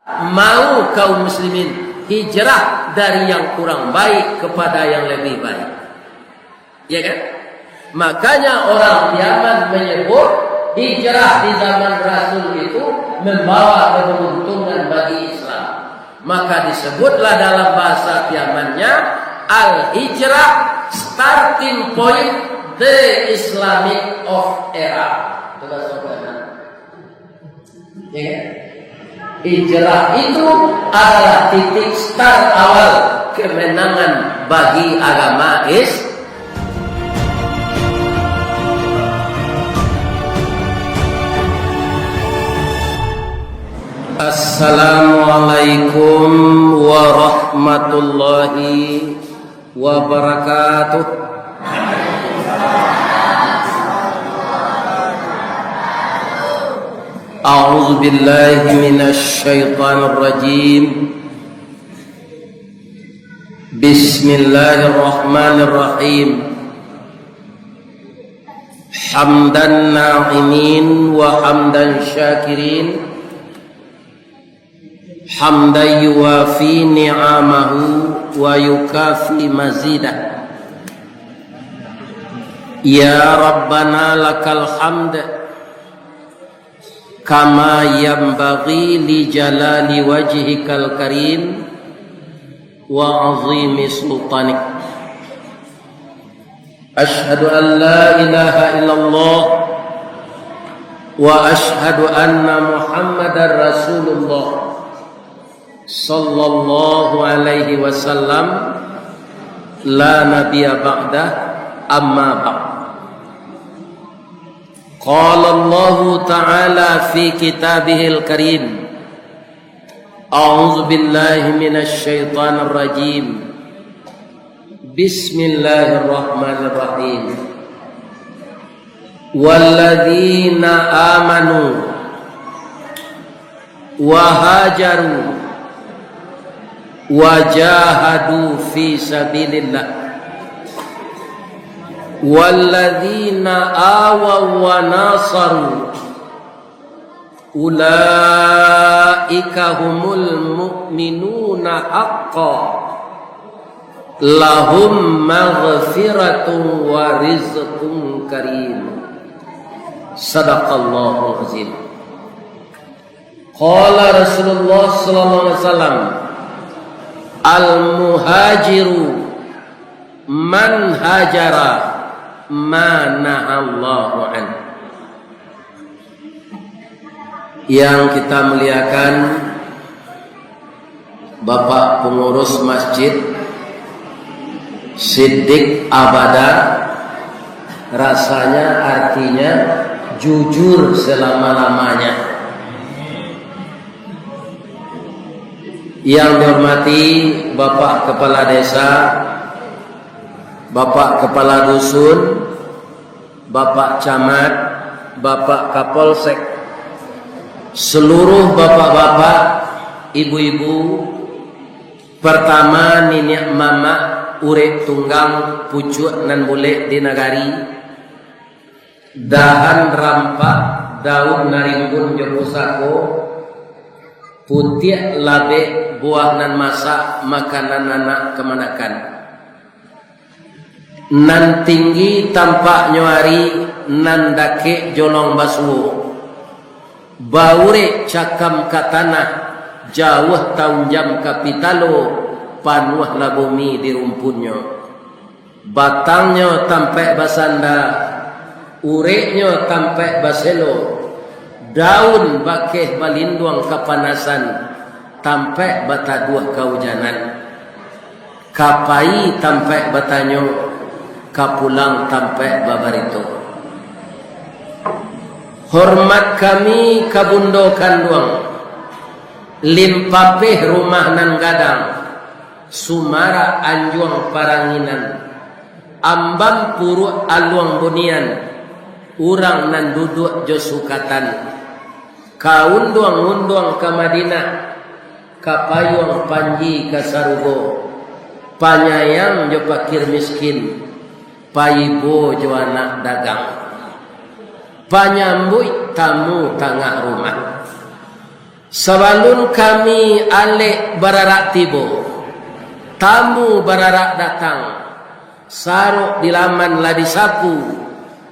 mau kaum muslimin hijrah dari yang kurang baik kepada yang lebih baik. Ya kan? Makanya orang Yaman menyebut hijrah di zaman Rasul itu membawa keberuntungan bagi Islam. Maka disebutlah dalam bahasa Yamannya al-hijrah, starting point the Islamic of era. Ya kan? Hijrah itu adalah titik start awal kemenangan bagi agama Islam. Assalamualaikum warahmatullahi wabarakatuh. A'udzu billahi minasy syaithanir rajim. Bismillahirrahmanirrahim. Hamdan na'imin wa hamdan syakirin. Hamdan yuwafi ni'amahu wa yukafi mazidah. Ya Rabbana lakal hamd kama yanbaghi li jalali wajhikal karim wa azimi sultanik. Ashhadu an la ilaha illallah wa ashhadu anna Muhammadar Rasulullah sallallahu alaihi wasallam la nabiyya ba'da amma ba'd. Qala Allah ta'ala fi kitabihil karim. A'udzu billahi minasy syaithanir rajim. Bismillahirrahmanirrahim. Walladzina amanu wa hajaru wajahadu fi sabilillah walladzina awaw wa nasaru ulaika humul mu'minuna haqqan lahum maghfiratun wa rizqun karim. Sadaqallahul azim. Qala Rasulullah sallallahu alaihi wasallam, al-muhajiru man hajara ma nahallahu an. Yang kita muliakan Bapak pengurus masjid Siddiq Abada, rasanya artinya jujur selama-lamanya. Yang dihormati Bapak Kepala Desa, Bapak Kepala Dusun, Bapak Camat, Bapak Kapolsek, seluruh bapak-bapak, ibu-ibu, pertama niniak mama, urek tunggang, pucuk nan boleh di nagari, dahan rampak, daun narimbun jopusako, putih labe buah nan masak makanan anak kemanakan. Nan tinggi tampak nyuari nan dake jolong basuh. Baure cakam katanah jauh tahun jam kapitalo panuh la bumi di rumpunnya. Batangnya tampak basanda, ureknya tampak baselo. Daun bakeh balinduang kapanasan tampak bata dua kaujanan. Kapai tampak batanyo, kapulang tampak babarito. Hormat kami kabundokan duang, limpapeh rumah nan gadang, sumara anjuang paranginan, ambam puru aluang bunian, urang nan duduk josukatan. Kaunduang-unduang ke Madinah, kapayuang panji ke Sarugo, panyayang jo pakir miskin, payibo jo anak dagang, panyambut tamu tengah rumah. Sabalun kami alik bararak tibo, tamu bararak datang, saruk di laman lah disapu,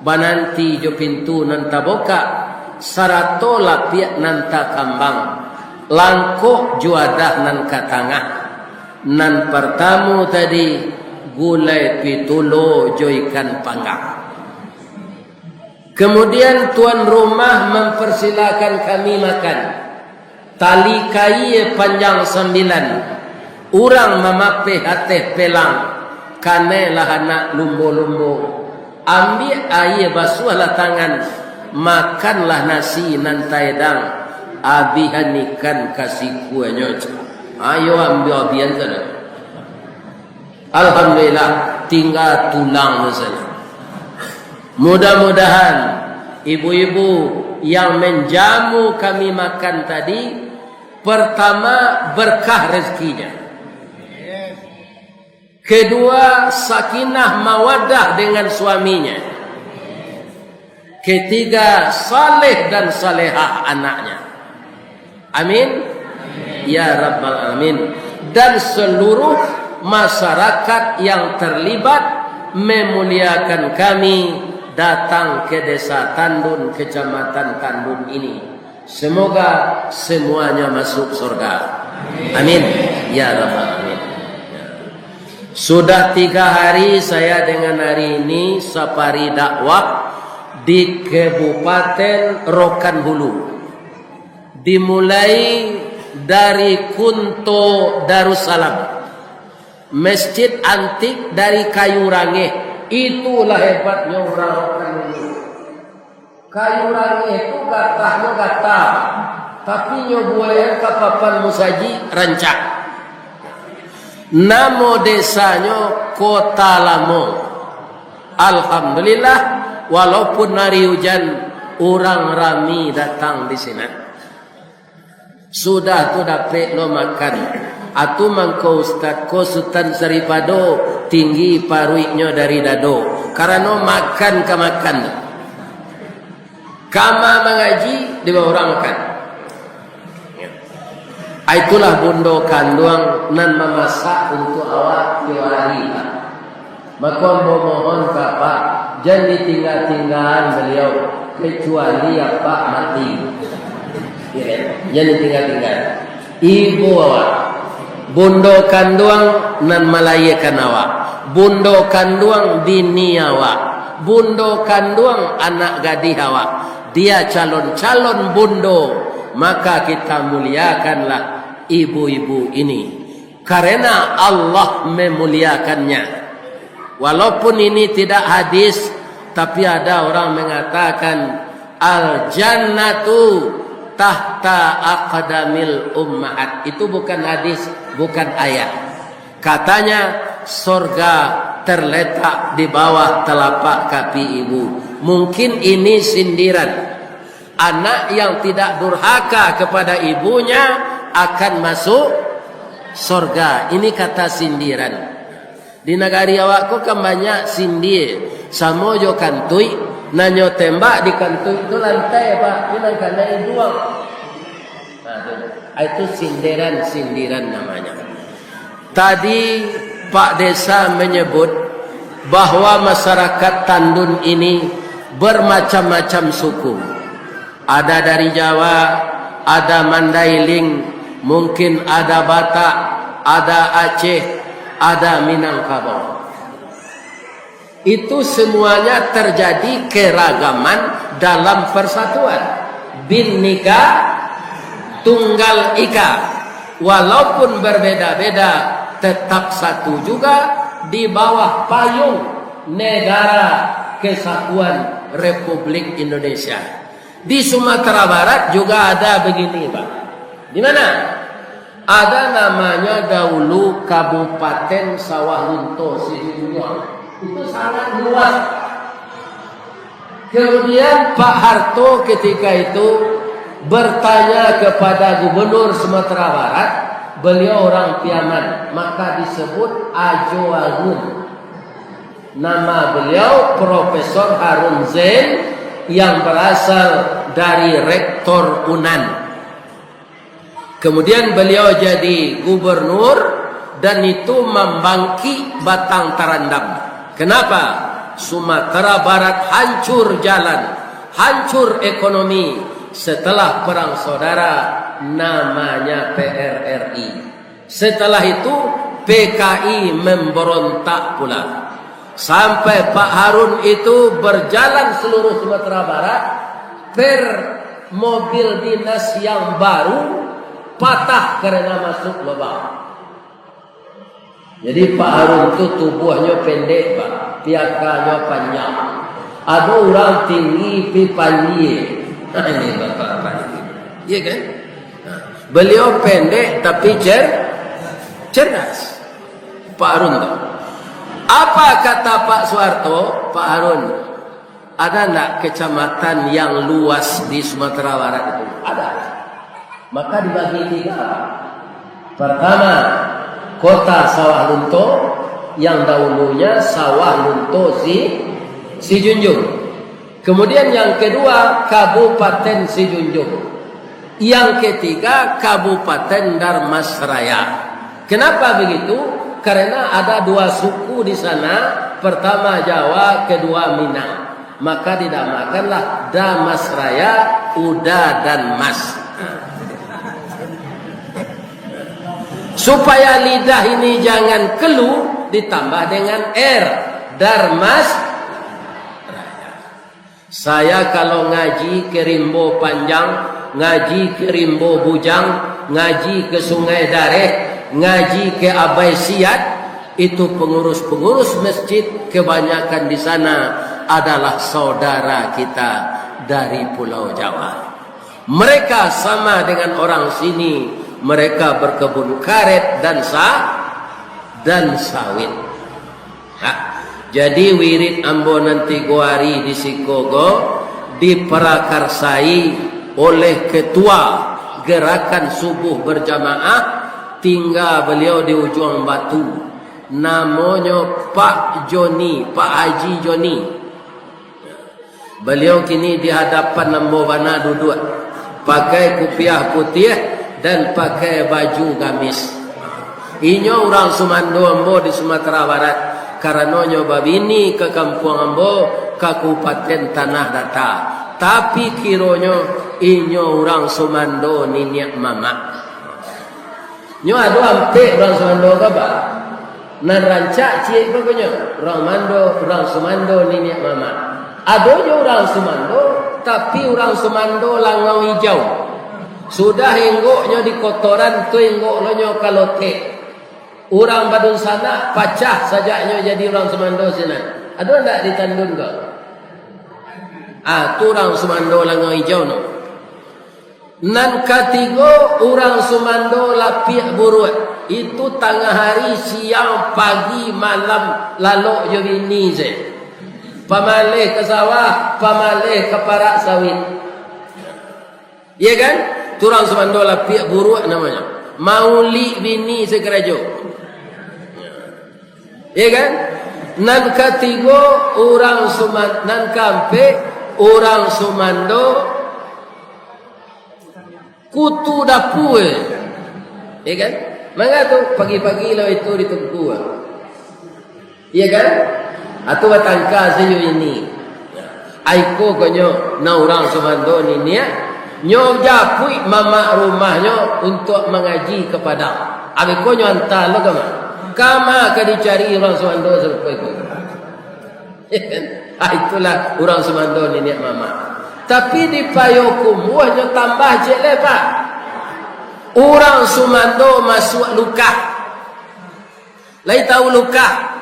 bananti jo pintu nanta boka, sarato lapiak nanta kambang, langkok juadah nan katangah, nan pertamu tadi gulai pitulo jo ikan panggang. Kemudian tuan rumah mempersilakan kami makan. Tali kai panjang 9. Urang memape hati pelang. Kanelah anak lumbo-lumbo. Ambil air basuhlah tangan. Makanlah nasi nan taedang. Abihan ikan kasih kuenya. Ayo ambil abihan sana. Alhamdulillah tinggal tulang sana. Mudah-mudahan ibu-ibu yang menjamu kami makan tadi, pertama berkah rezekinya, kedua sakinah mawaddah dengan suaminya, ketiga saleh dan salehah anaknya. Amin ya rabbal alamin. Dan seluruh masyarakat yang terlibat memuliakan kami datang ke desa Tandun, kecamatan Tandun ini. Semoga semuanya masuk surga. Amin ya rabbal alamin. Sudah 3 hari saya dengan hari ini safari dakwah di Kabupaten Rokan Hulu. Dimulai dari Kunto Darussalam, masjid antik dari kayu range. Itulah hebatnya orang-orang ini. Kayu range itu gatahnya gatah, tapi nyobuayan kapapan musaji rancak. Namo desanya Kota Lamo. Alhamdulillah, walaupun hari hujan, orang rami datang di sini. Sudah tu dapat lo makan. Atu mangko ustad ko Sultan Saripado tinggi paruiknya dari dado. Karena makan ke makan. Kama mengaji di bawah orang makan. Itulah bundo kanduang nan memasak untuk awak tiwari. Maka mohon Bapak jangan ditinggal-tinggalan beliau kecuali apa mati. Jangan ditinggal-tinggal. Ibu awak bundo kanduang nan malayakan awak, bundo kanduang bini awak, bundo kanduang anak gadis awak. Dia calon-calon bundo, maka kita muliakanlah ibu-ibu ini karena Allah memuliakannya. Walaupun ini tidak hadis, tapi ada orang mengatakan al jannatu tahta aqdamil ummahat. Itu bukan hadis, bukan ayat. Katanya surga terletak di bawah telapak kaki ibu. Mungkin ini sindiran. Anak yang tidak durhaka kepada ibunya akan masuk surga. Ini kata sindiran. Di negari awakku kan banyak sindir. Samojo kantui, nanyo tembak di kantui itu lantai Pak. Ini karena jual. Nah, itu sindiran namanya. Tadi Pak Desa menyebut bahwa masyarakat Tandun ini bermacam-macam suku. Ada dari Jawa, ada Mandailing, mungkin ada Batak, ada Aceh, ada Minangkabau. Itu semuanya terjadi keragaman dalam persatuan. Binnika tunggal ika. Walaupun berbeda-beda, tetap satu juga di bawah payung negara kesatuan Republik Indonesia. Di Sumatera Barat juga ada begini Pak. Di mana? Ada namanya dahulu Kabupaten Sawalunto Sidoarjo. Itu sangat luas. Kemudian Pak Harto ketika itu bertanya kepada Gubernur Sumatera Barat, beliau orang Piaman, maka disebut Ajo Agun. Nama beliau Profesor Harun Zain yang berasal dari Rektor Unan. Kemudian beliau jadi gubernur dan itu membangkit batang Tarandam. Kenapa? Sumatera Barat hancur jalan, hancur ekonomi setelah perang saudara namanya PRRI. Setelah itu PKI memberontak pula. Sampai Pak Harun itu berjalan seluruh Sumatera Barat per mobil dinas yang baru patah karena masuk lubang. Jadi Pak Harun itu tubuhnya pendek, Pak. Piakanya panjang. Ada orang tinggi pipanji. Ini bapak-bapak ini. Iya kan? Beliau pendek tapi cerdas. Pak Harun itu. Apa kata Pak Soeharto? Pak Harun, ada enggak kecamatan yang luas di Sumatera Barat itu? Ada. Maka dibagi 3. Pertama, kota Sawah Lunto yang dahulunya Sawah Lunto Sijunjung. Kemudian yang kedua Kabupaten Sijunjung. Yang ketiga Kabupaten Darmasraya. Kenapa begitu? Karena ada 2 suku di sana. Pertama Jawa, kedua Minang. Maka dinamakanlah Damasraya, Uda dan Mas. Supaya lidah ini jangan keluh, ditambah dengan R. Darmas. Saya kalau ngaji ke Rimbo Panjang, ngaji ke Rimbo Bujang, ngaji ke Sungai Dareh, ngaji ke Abai Siat, itu pengurus-pengurus masjid kebanyakan di sana adalah saudara kita dari Pulau Jawa. Mereka sama dengan orang sini. Mereka berkebun karet dan sawit. Jadi wirid ambo nanti goari di Sikogo diperakarsai oleh ketua gerakan subuh berjamaah, tinggal beliau di ujung batu. Namanya Pak Joni, Pak Haji Joni. Beliau kini di hadapan ambo bana duduk, pakai kupiah putih dan pakai baju gamis. Inyo orang Sumando ambo di Sumatera Barat. Karenanya babini ke kampung ambo Kabupaten Tanah Datar. Tapi kironyo inyo orang Sumando niniak mama. Nyo ado ampe orang Sumando kaba. Nan rancak cie pokoknya orang Sumando niniak mama. Ado jo orang Sumando tapi orang Sumando langau hijau. Sudah enggoknya di kotoran tu enggok lo nyo kalote. Orang badun sana pacah sajaknya jadi orang Sumando sana. Ada enggak di Tandun kau? Tu orang Sumando langau hijau no. Nan katigo orang Sumando lapiak buruat. Itu tengah hari, siang, pagi, malam lalu jo bini je. Pamalih ke sawah, pamalih ke parak sawit. Iya kan? Turang Sumando lapiak buruak namanya. Mauli bini sekerajo. Iya kan? Nan katigo orang Sumando, nan kampe orang Sumando kutu dapur. Iya kan? Mangga tu pagi-pagi lo itu ditunggu. Iya kan? Atau batangka sayo ini. Aiko konyo na orang Sumando ni niat nyo japui mama rumahnya untuk mengaji kepada. Abiko nyo hantar lo kama ka dicari orang Sumando sampai ko. Itulah orang Sumando ni niat mama. Tapi di Payokum wahnya tambah je lepak. Orang Sumando masuk luka. Lai tahu luka?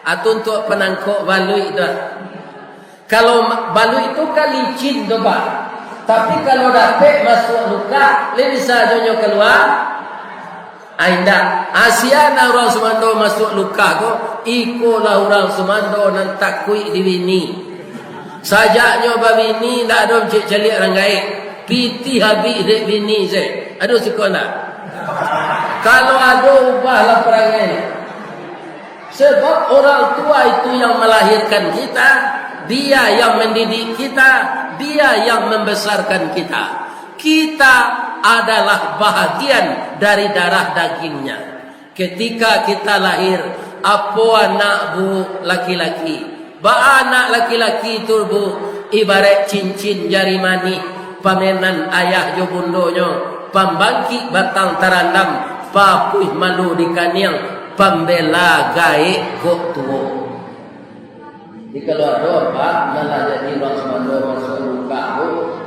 Atau untuk penangkok balui itu. Kalau balui itu kan licin tu Pak. Tapi kalau dapat masuk luka, le bisa jonyo keluar. Ainda. Asiana orang Sumando masuk luka ko, ikolah orang Sumando nan takui diwini. Sajaknya babini ndak ada cek celik ranggai. Piti habis dek bini saya. Aduh suka nak. Kalau ada ubahlah perangai. Sebab orang tua itu yang melahirkan kita, dia yang mendidik kita, dia yang membesarkan kita. kita adalah bahagian dari darah dagingnya. Ketika kita lahir, apa anak bu laki-laki, anak laki-laki itu bu ibarat cincin jari mani, pamenan ayah jo bundonyo, pambangki batang tarandam, papuih malu di kaniang, pembela gae kok tuo. Di keluarga Pak, malah jadi orang semando masuk luka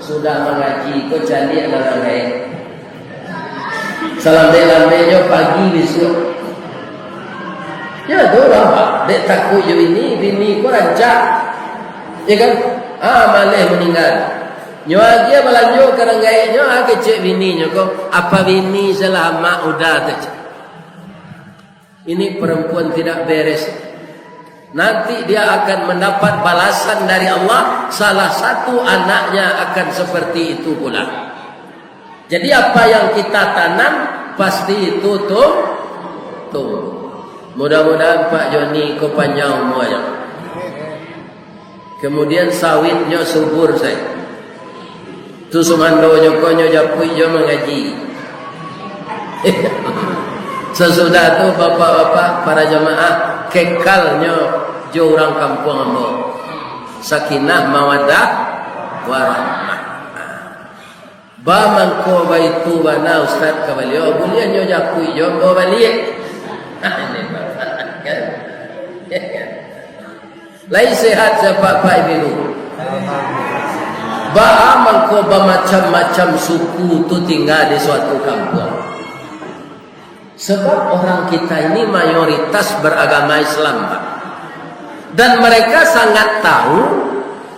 sudah mengaji kok jadi anak gae. Salam delamnya pagi besok. Ya dorang Pak, dek takut je bini ko rancak. Ya kan? Malih meninggal. Nyo agia balanjo karang gae nyo kecek bini nyo ko. Apa bini selama udah tak. Ini perempuan tidak beres. Nanti dia akan mendapat balasan dari Allah. Salah satu anaknya akan seperti itu pula. Jadi apa yang kita tanam pasti itu tumbuh. Mudah-mudahan Pak Joni ko panjang umurnya. Kemudian sawitnya subur saya. Tu sumando nyo ko nyo japui nyo mengaji. Sesudah tu bapak-bapak para jemaah kekalnya jo orang kampung ambo. Sakinah mawaddah warahmah. Ba mangko baitu bana ustaz kabalio bulian nyo japui nyo go balik. Lain sehat siapa Pak Ibu. Ba'aman ko macam-macam suku tu tinggal di suatu kampung. Sebab orang kita ini mayoritas beragama Islam Pak. Dan mereka sangat tahu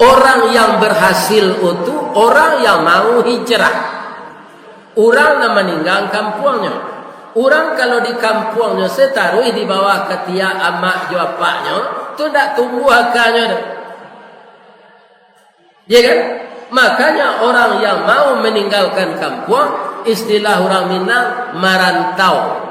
orang yang berhasil itu orang yang mau hijrah. Orang yang meninggal kampungnya. Orang kalau di kampungnya setaruh di bawah ketiak amak jo apaknya, tu tak tumbuh akarnya. Ya kan? Makanya orang yang mau meninggalkan kampung, istilah orang Minang merantau.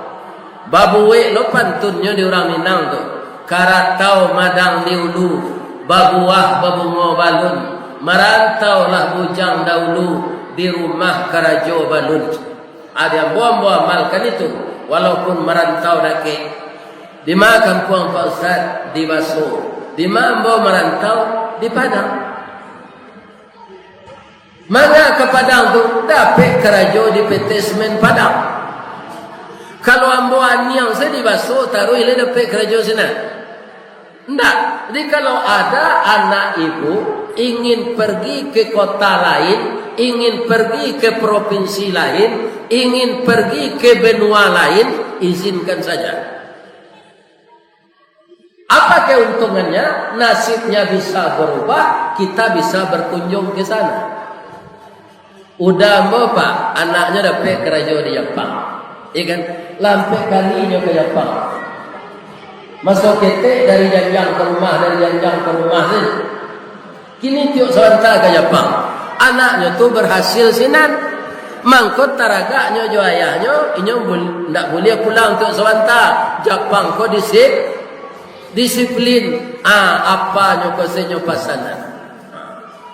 Babuwe lo pantunnya di orang Minang tu. Karatau madang diulu, babuah babungo balun. Merantau lah bujang dahulu di rumah karajo balun. Ada yang buang-buang amalkan itu walaupun merantau dake. Di mana kampung Pak Ustaz? Di Baso. Di mana ambo merantau? Di Padang. Mana ke Padang tu? Dapat kerajo di PT Semen Padang. Kalau ambo aniang saya di Baso taruh ile dapat kerajo sana. Enggak. Jadi kalau ada anak ibu ingin pergi ke kota lain, ingin pergi ke provinsi lain, ingin pergi ke benua lain, izinkan saja. Apa keuntungannya? Nasibnya bisa berubah, kita bisa berkunjung ke sana. Udah Pak, anaknya dapat kerja di Jepang. Ya kan? Lampai kalinya ke Jepang. Masuk ketek dari janjang ke rumah, dari janjang ke rumah sih. Kini tiuk sebentar ke Jepang. Anaknya tu berhasil sinan. Mangkot taragaknya jo ayahnya, inyo ndak boleh pulang untuk sebentar. Jepang ko disiplin. Apa nyo ko senyo pasanan.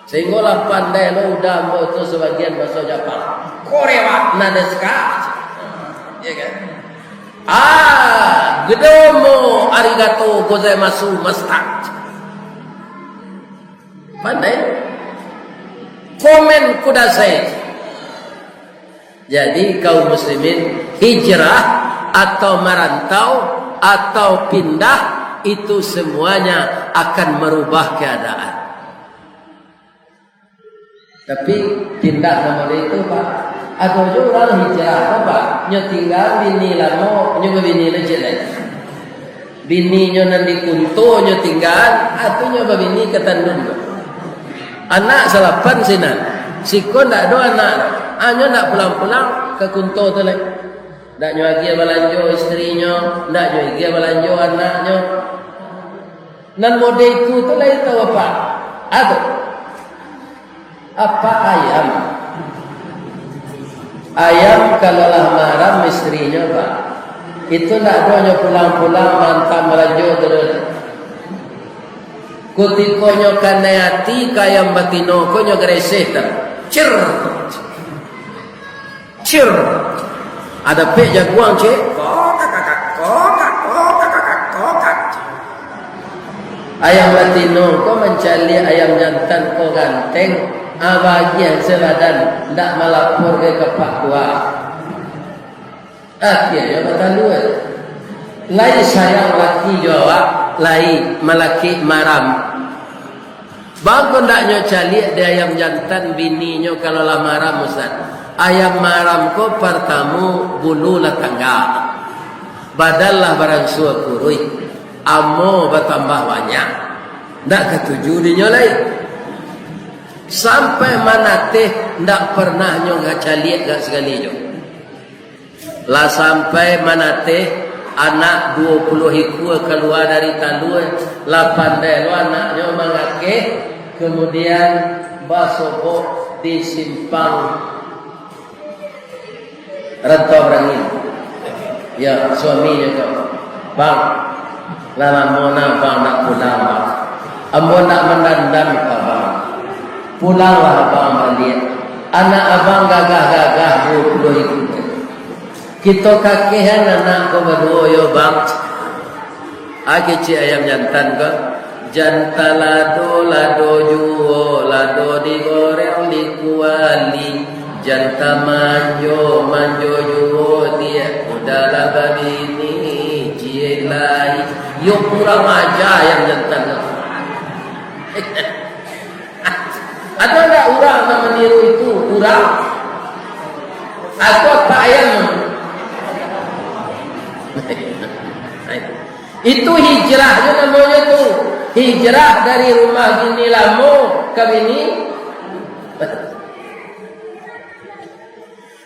Sehingga lah pandai lo udah mau tu sebagian bahasa Jepang. Korewa nadeska. Ya kan? Gedomo arigato gozaimasu master. Pandai? Komen kudasai. Jadi kaum muslimin hijrah atau merantau atau pindah itu semuanya akan merubah keadaan. Tapi pindah nama itu Pak. Atau juga orang hijrah Pak. Nyo tinggal bini lama, nyo bini lejelek. Bini nyo nanti kunto nyo tinggal, atau nyo bini ketandun. Anak salapan sinan. Siko ndak ada anak. Nyo ndak pulang-pulang ke kunto tu lagi. Ndak nyo lagi balanjo istrinya, ndak nyo lagi balanjo anaknya. Nan mode itu tu lagi tahu apa? Apa ayam? Ayam kalau lah marah istrinya Pak, itu nak doanya pulang-pulang mantap merajo terus. Kutikonyo kanayati kayam batino konyo greseh tak, cer. Cir. Ada pek jaguang cik. Ayam latino kau mencari ayam jantan kau ganteng. Abagian seladan ndak melapor ke kepak tua. Akhirnya kata dua. Lai sayang laki jawab, lai melaki maram. Bang kau ndaknya cari ada ayam jantan bininya kalau lah maram Ustaz. Ayam maram kau pertamu bulu lah tangga. Badallah barang suah kurui. Amo bertambah banyak. Ndak ketujuh dinyolai. Sampai mana teh ndak pernah nyoga caliak gak sekali jo. Lah sampai mana teh anak 20 hikua keluar dari talua, 8 delo anaknya mengake, kemudian basobo di simpang rentau berangin. Ya suaminya kau, bang, lama mona bang nak pulang bang, ambo nak mendandam kau bang. Pulanglah abang balik. Anak abang gagah-gagah 20 ikut. Kita kakehan anak kau berdua yo bang. Agi cik ayam jantan kau. Jantan lado juo, lado digoreng dikuali. Jantan manjo juo dia. Udahlah babini cilai. Yo kurang aja ayam jantan kau. Ada enggak orang yang meniru itu? Orang atau tak ayam? Itu hijrahnya namanya tu. Hijrah dari rumah gini lamo ke sini.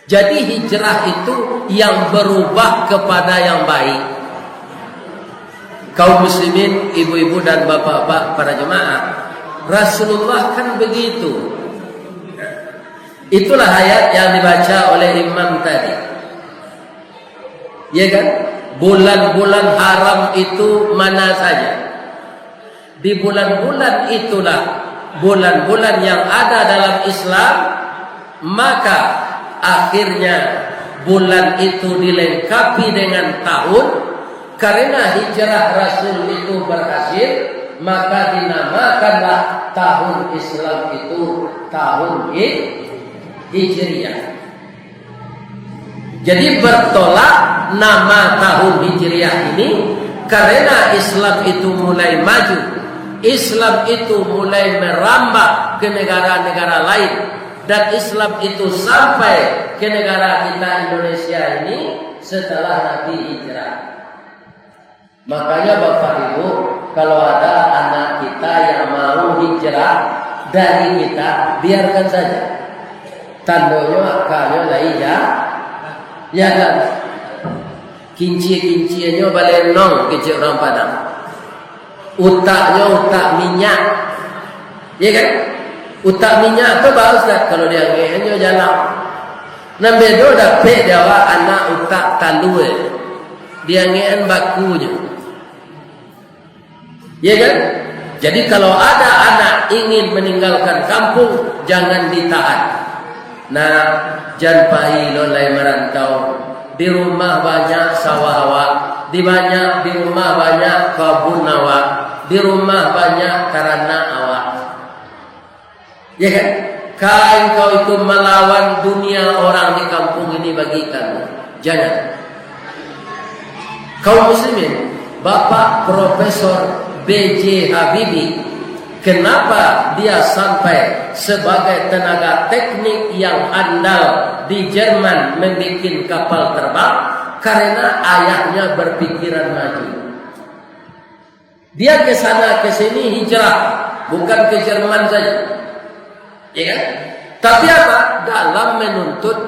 Jadi hijrah itu yang berubah kepada yang baik. Kaum muslimin, ibu-ibu dan bapak-bapak para jemaah, Rasulullah kan begitu. Itulah ayat yang dibaca oleh imam tadi. Ya kan? Bulan-bulan haram itu mana saja. Di bulan-bulan itulah bulan-bulan yang ada dalam Islam, maka akhirnya bulan itu dilengkapi dengan tahun. Karena hijrah Rasul itu berhasil, maka dinamakanlah tahun Islam itu tahun Hijriah. Jadi bertolak nama tahun Hijriah ini karena Islam itu mulai maju, Islam itu mulai merambah ke negara-negara lain, dan Islam itu sampai ke negara kita Indonesia ini setelah Nabi hijrah. Makanya Bapak Ibu, kalau ada anak kita yang mau hijrah dari kita, biarkan saja. Tandanya akalnya lah ya kan. Kinci-kinciannya balenong kecil orang Padang. Utaknya utak minyak, ya kan? Utak minyak tu bagus tak kalau dia ngehnya jalan. Nambedo dapat dia anak utak talue, dia ngehen bakunya. Ya kan? Jadi kalau ada anak ingin meninggalkan kampung, jangan ditahan. Nah, jangan pahilo lai merantau. Di rumah banyak sawah awak, di rumah banyak kebun awak, di rumah banyak karana awak. Ya kan? Kalau engkau itu melawan dunia orang di kampung ini bagikan, jangan. Kaum muslimin, Bapak Profesor B.J. Habibie, kenapa dia sampai sebagai tenaga teknik yang andal di Jerman membuat kapal terbang? Karena ayahnya berpikiran maju. Dia ke sana ke sini hijrah, bukan ke Jerman saja. Ya kan? Tapi apa? Dalam menuntut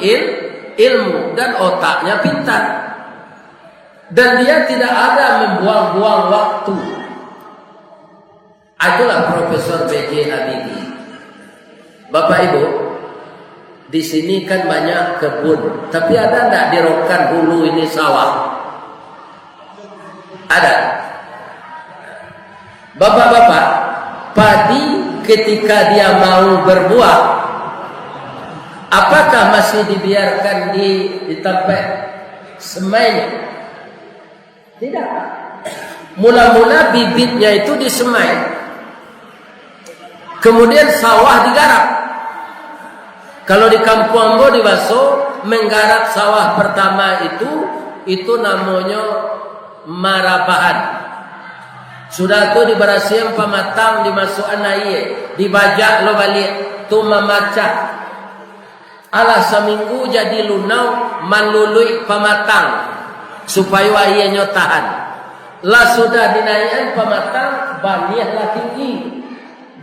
ilmu dan otaknya pintar. Dan dia tidak ada membuang-buang waktu. Itulah Profesor B.J. Habibie. Bapak Ibu, di sini kan banyak kebun, tapi ada enggak di Rokan Hulu ini sawah? Ada. Bapak-bapak, padi ketika dia mau berbuah, Apakah masih dibiarkan di tempat semainya? Tidak. Mula-mula bibitnya itu disemai, kemudian sawah digarap. Kalau di Kampung Ambo di Baso menggarap sawah pertama itu namanya marabahan. Sudah tu diberasihan pamatang dimasukkan air, dibajak lo balik tu memacah. Alah seminggu jadi lunau manlului pamatang supaya airnya tahan. Lah sudah dinaikkan pamatang banihlah tinggi,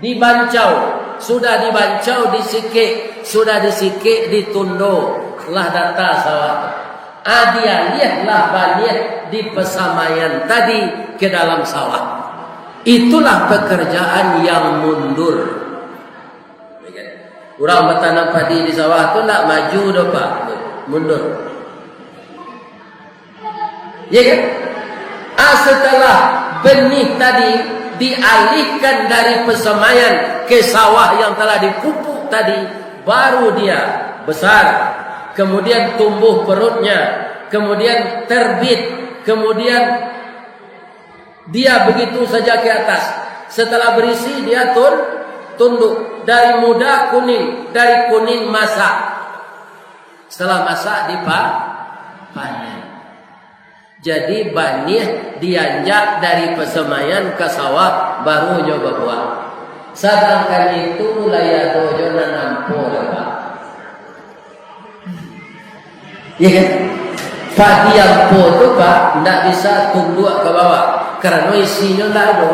dibancau. Sudah dibancau disikik, sudah disikik ditundo lah data sawah. Dia lihatlah banyak di pesamaian tadi ke dalam sawah. Itulah pekerjaan yang mundur. Orang bertanam padi di sawah tu nak maju dah pak, mundur. Ya kan? Setelah benih tadi dialihkan dari pesamaian ke sawah yang telah dipupuk tadi, baru dia besar, kemudian tumbuh perutnya, kemudian terbit, kemudian dia begitu saja ke atas. Setelah berisi dia tunduk dari muda kuning, dari kuning masak. Setelah masak dipanen. Jadi banih dianjak dari pesemaian ke sawah baru nyoba buah. Sedangkan itu laya dojo nanampo Pak. Ya kan? Padi ampo tu Pak tidak bisa tunduk ke bawah karena isinya tidak ada.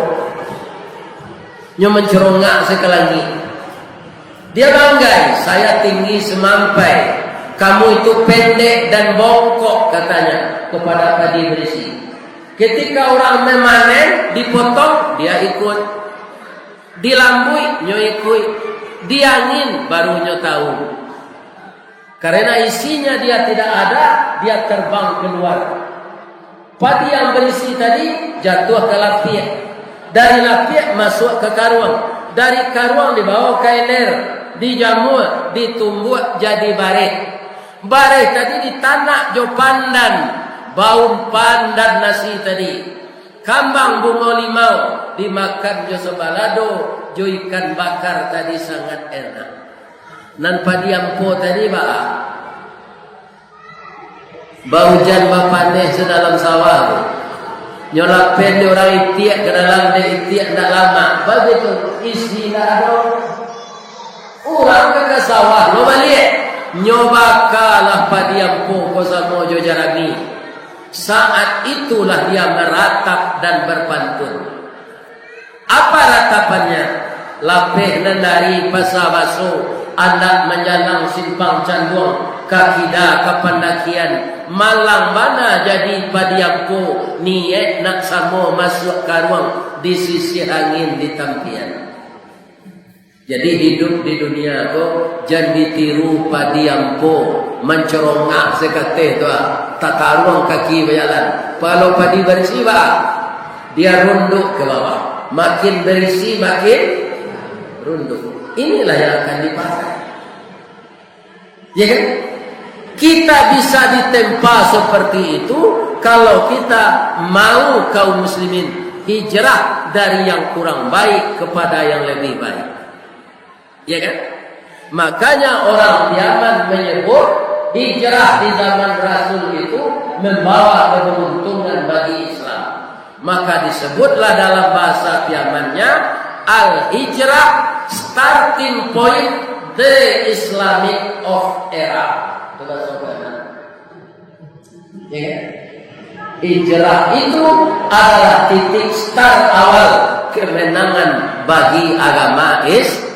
Nya mencerongak sekelangi. Dia banggai, saya tinggi semampai, kamu itu pendek dan bongkok, katanya kepada padi berisi. Ketika orang memanen dipotong, dia ikut. Dilambui, nyo ikut. Diangin, baru nyo tahu. Karena isinya dia tidak ada, dia terbang keluar. Padi yang berisi tadi jatuh ke lapiak. Dari lapiak masuk ke karuang. Dari karuang dibawa ke ember, dijamur, ditumbuk jadi bareh. Bareh tadi ditanak jo pandan, bau pandan nasi tadi. Kambang bunga limau dimakan jo sebalado, jo ikan bakar tadi sangat enak. Nan padi ampo tadi bau jan bapaneh sedalam sawah. Nyolapen di orang itiak ke dalam de itiak tak lama. Begitu isi dah ada. Orang ke sawah lo balik. Nyoba kalah padi ampo ko sama jo jarami. Saat itulah dia meratap dan berpantun. Apa ratapannya? Lapeh nendari pasar baso, anak menjalang simpang canduang, kakida kependakian. Malang mana jadi padiampo niat nak samo masuk karuang di sisi angin di tampian. Jadi hidup di dunia ko jangan ditiru padiampo mencerongak sekate tu tak karuang kaki berjalan. Kalau padi bersih dia runduk ke bawah. Makin berisi makin runduk. Inilah yang akan dipakai. Ya kan? Kita bisa ditempa seperti itu kalau kita mau kaum muslimin hijrah dari yang kurang baik kepada yang lebih baik. Ya kan? Makanya orang Yaman menyebut hijrah di zaman Rasul itu membawa keberuntungan bagi Islam. Maka disebutlah dalam bahasa Yamannya al-hijrah, starting point the Islamic of era. Ya kan? Hijrah itu adalah titik start awal kemenangan bagi agama Islam.